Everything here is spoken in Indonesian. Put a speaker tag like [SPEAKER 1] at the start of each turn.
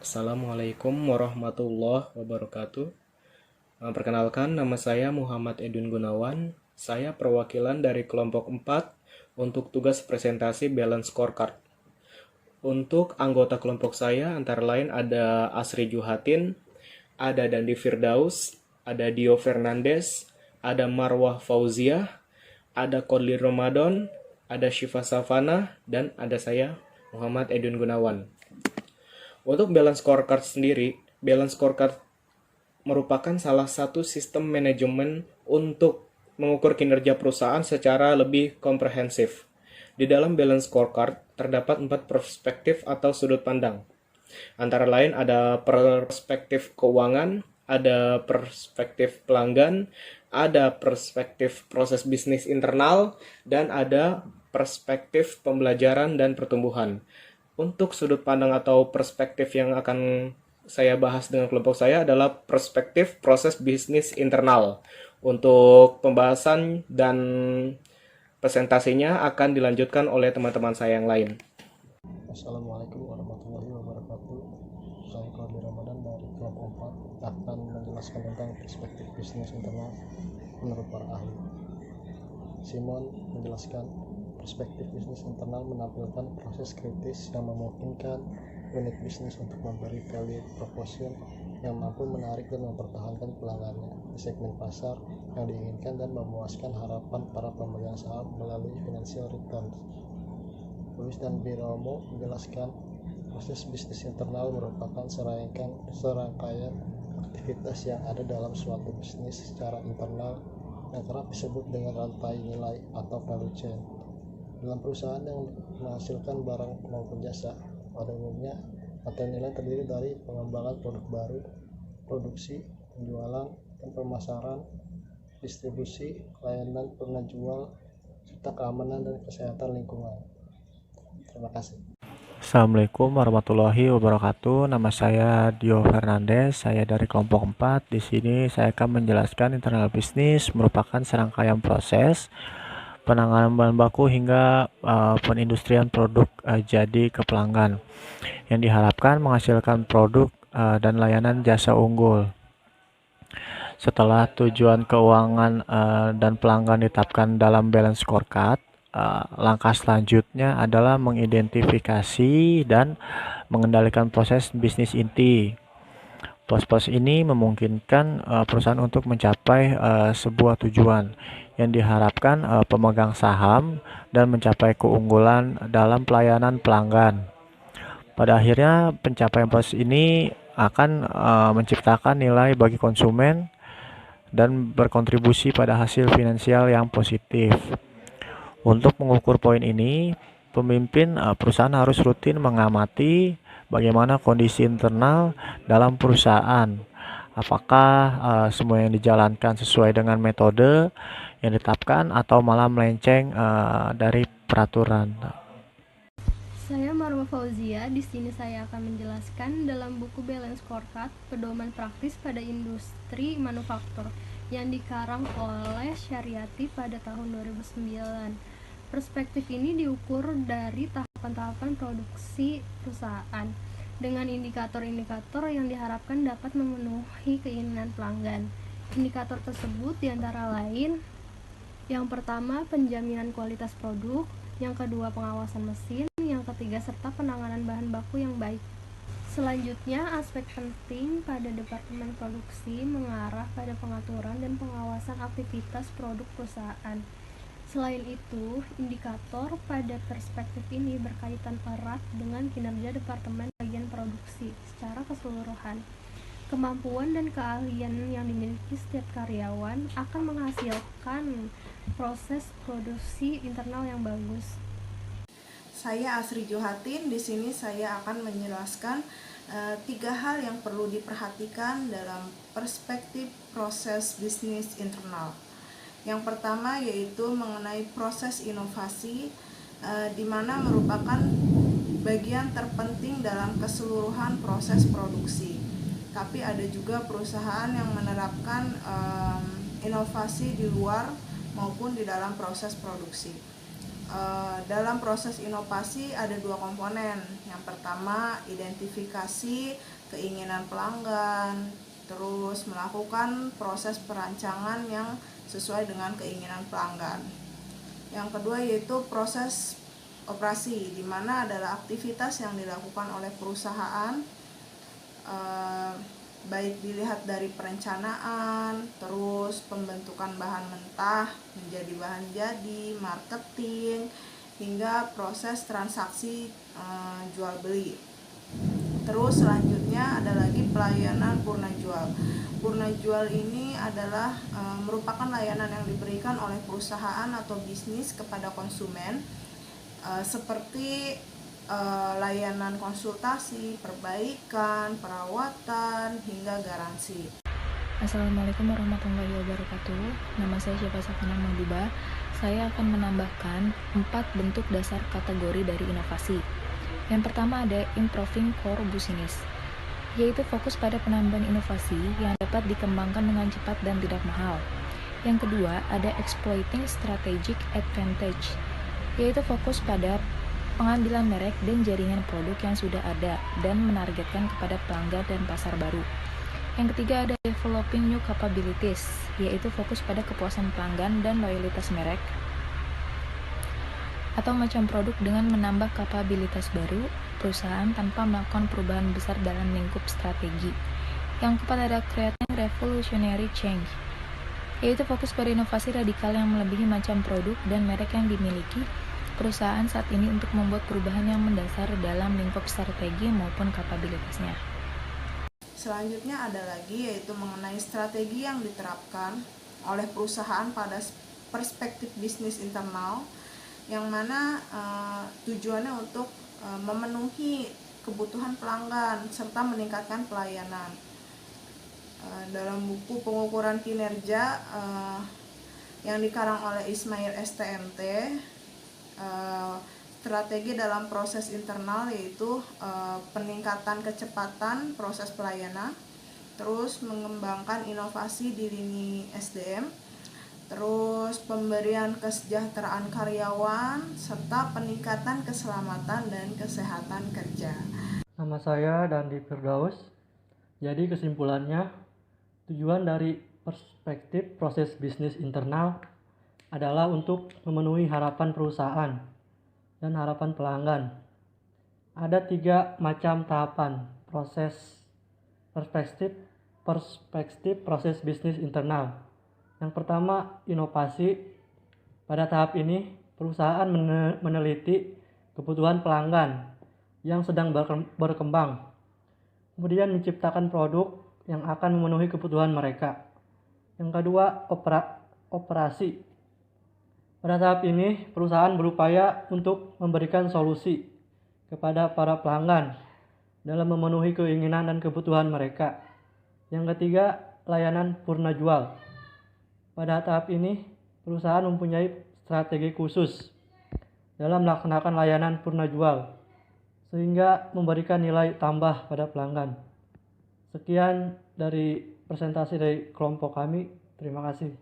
[SPEAKER 1] Assalamualaikum warahmatullahi wabarakatuh. Perkenalkan, nama saya Muhammad Edwin Gunawan. Saya perwakilan dari kelompok 4 untuk tugas presentasi balance scorecard. Untuk anggota kelompok saya antara lain ada Asri Juhatin, ada Dandi Firdaus, ada Dio Fernandes, ada Marwah Fauziah, ada Kodli Ramadan, ada Syifa Safana, dan ada saya Muhammad Edwin Gunawan. Untuk balance scorecard sendiri, balance scorecard merupakan salah satu sistem manajemen untuk mengukur kinerja perusahaan secara lebih komprehensif. Di dalam balance scorecard terdapat 4 perspektif atau sudut pandang. Antara lain ada perspektif keuangan, ada perspektif pelanggan, ada perspektif proses bisnis internal, dan ada perspektif pembelajaran dan pertumbuhan. Untuk sudut pandang atau perspektif yang akan saya bahas dengan kelompok saya adalah perspektif proses bisnis internal. Untuk pembahasan dan presentasinya akan dilanjutkan oleh teman-teman saya yang lain.
[SPEAKER 2] Assalamualaikum warahmatullahi wabarakatuh. Saya Kodli Ramadan dari kelompok 4 akan menjelaskan tentang perspektif bisnis internal menurut para ahli. Simon menjelaskan perspektif bisnis internal menampilkan proses kritis yang memungkinkan unit bisnis untuk memberi value proposition yang mampu menarik dan mempertahankan pelanggannya di segmen pasar yang diinginkan dan memuaskan harapan para pemegang saham melalui financial returns. Lewis dan Biromo menjelaskan proses bisnis internal merupakan serangkaian aktivitas yang ada dalam suatu bisnis secara internal yang kerap disebut dengan rantai nilai atau value chain. Dalam perusahaan yang menghasilkan barang maupun jasa, pada umumnya rantai nilai terdiri dari pengembangan produk baru, produksi, penjualan, dan pemasaran, distribusi, layanan penjual, serta keamanan dan kesehatan lingkungan. Terima kasih.
[SPEAKER 3] Assalamualaikum warahmatullahi wabarakatuh. Nama saya Dio Fernandes. Saya dari kelompok 4. Di sini saya akan menjelaskan internal bisnis merupakan serangkaian proses penanganan bahan baku hingga penindustrian produk jadi ke pelanggan yang diharapkan menghasilkan produk dan layanan jasa unggul. Setelah tujuan keuangan dan pelanggan ditetapkan dalam balance scorecard, langkah selanjutnya adalah mengidentifikasi dan mengendalikan proses bisnis inti. Pos-pos ini memungkinkan perusahaan untuk mencapai sebuah tujuan yang diharapkan pemegang saham dan mencapai keunggulan dalam pelayanan pelanggan. Pada akhirnya, pencapaian proses ini akan menciptakan nilai bagi konsumen dan berkontribusi pada hasil finansial yang positif. Untuk mengukur poin ini, pemimpin perusahaan harus rutin mengamati bagaimana kondisi internal dalam perusahaan. Apakah semua yang dijalankan sesuai dengan metode yang ditetapkan atau malah melenceng dari peraturan.
[SPEAKER 4] Saya Marwah Fauzia. Di sini saya akan menjelaskan dalam buku Balance Scorecard, pedoman praktis pada industri manufaktur yang dikarang oleh Syariati pada tahun 2009. Perspektif ini diukur dari tahapan-tahapan produksi perusahaan dengan indikator-indikator yang diharapkan dapat memenuhi keinginan pelanggan. Indikator tersebut diantara lain: yang pertama, penjaminan kualitas produk; yang kedua, pengawasan mesin; yang ketiga, serta penanganan bahan baku yang baik. Selanjutnya, aspek penting pada departemen produksi mengarah pada pengaturan dan pengawasan aktivitas produk perusahaan. Selain itu, indikator pada perspektif ini berkaitan erat dengan kinerja departemen bagian produksi secara keseluruhan. Kemampuan dan keahlian yang dimiliki setiap karyawan akan menghasilkan proses produksi internal yang bagus.
[SPEAKER 5] Saya Asri Juhatin. Di sini saya akan menjelaskan 3 hal yang perlu diperhatikan dalam perspektif proses bisnis internal. Yang pertama yaitu mengenai proses inovasi, di mana merupakan bagian terpenting dalam keseluruhan proses produksi. Tapi ada juga perusahaan yang menerapkan inovasi di luar maupun di dalam proses produksi. Dalam proses inovasi ada dua komponen. Yang pertama, identifikasi keinginan pelanggan, terus melakukan proses perancangan yang sesuai dengan keinginan pelanggan. Yang kedua yaitu proses operasi, di mana adalah aktivitas yang dilakukan oleh perusahaan, baik dilihat dari perencanaan, terus pembentukan bahan mentah menjadi bahan jadi, marketing, hingga proses transaksi jual beli. Terus selanjutnya ada lagi pelayanan purna jual. Purna jual ini adalah merupakan layanan yang diberikan oleh perusahaan atau bisnis kepada konsumen, seperti layanan konsultasi, perbaikan, perawatan, hingga garansi.
[SPEAKER 6] Assalamualaikum warahmatullahi wabarakatuh. Nama saya Syifa Safina Mahduba. Saya akan menambahkan 4 bentuk dasar kategori dari inovasi. Yang pertama ada improving core business, yaitu fokus pada penambahan inovasi yang dapat dikembangkan dengan cepat dan tidak mahal. Yang kedua ada exploiting strategic advantage, yaitu fokus pada pengambilan merek dan jaringan produk yang sudah ada dan menargetkan kepada pelanggan dan pasar baru. Yang ketiga ada developing new capabilities, yaitu fokus pada kepuasan pelanggan dan loyalitas merek atau macam produk dengan menambah kapabilitas baru perusahaan tanpa melakukan perubahan besar dalam lingkup strategi. Yang keempat ada creating revolutionary change, yaitu fokus pada inovasi radikal yang melebihi macam produk dan merek yang dimiliki perusahaan saat ini untuk membuat perubahan yang mendasar dalam lingkup strategi maupun kapabilitasnya.
[SPEAKER 5] Selanjutnya ada lagi yaitu mengenai strategi yang diterapkan oleh perusahaan pada perspektif bisnis internal, yang mana tujuannya untuk memenuhi kebutuhan pelanggan serta meningkatkan pelayanan. Dalam buku pengukuran kinerja yang dikarang oleh Ismail STMT, strategi dalam proses internal yaitu peningkatan kecepatan proses pelayanan, terus mengembangkan inovasi di lini SDM, terus pemberian kesejahteraan karyawan, serta peningkatan keselamatan dan kesehatan kerja.
[SPEAKER 7] Nama saya Dandi Firdaus. Jadi kesimpulannya, tujuan dari perspektif proses bisnis internal adalah untuk memenuhi harapan perusahaan dan harapan pelanggan. Ada 3 macam tahapan proses perspektif proses bisnis internal. Yang pertama, inovasi. Pada tahap ini, perusahaan meneliti kebutuhan pelanggan yang sedang berkembang, kemudian menciptakan produk yang akan memenuhi kebutuhan mereka. Yang kedua, operasi. Pada tahap ini, perusahaan berupaya untuk memberikan solusi kepada para pelanggan dalam memenuhi keinginan dan kebutuhan mereka. Yang ketiga, layanan purna jual. Pada tahap ini, perusahaan mempunyai strategi khusus dalam melaksanakan layanan purna jual, sehingga memberikan nilai tambah pada pelanggan. Sekian dari presentasi dari kelompok kami. Terima kasih.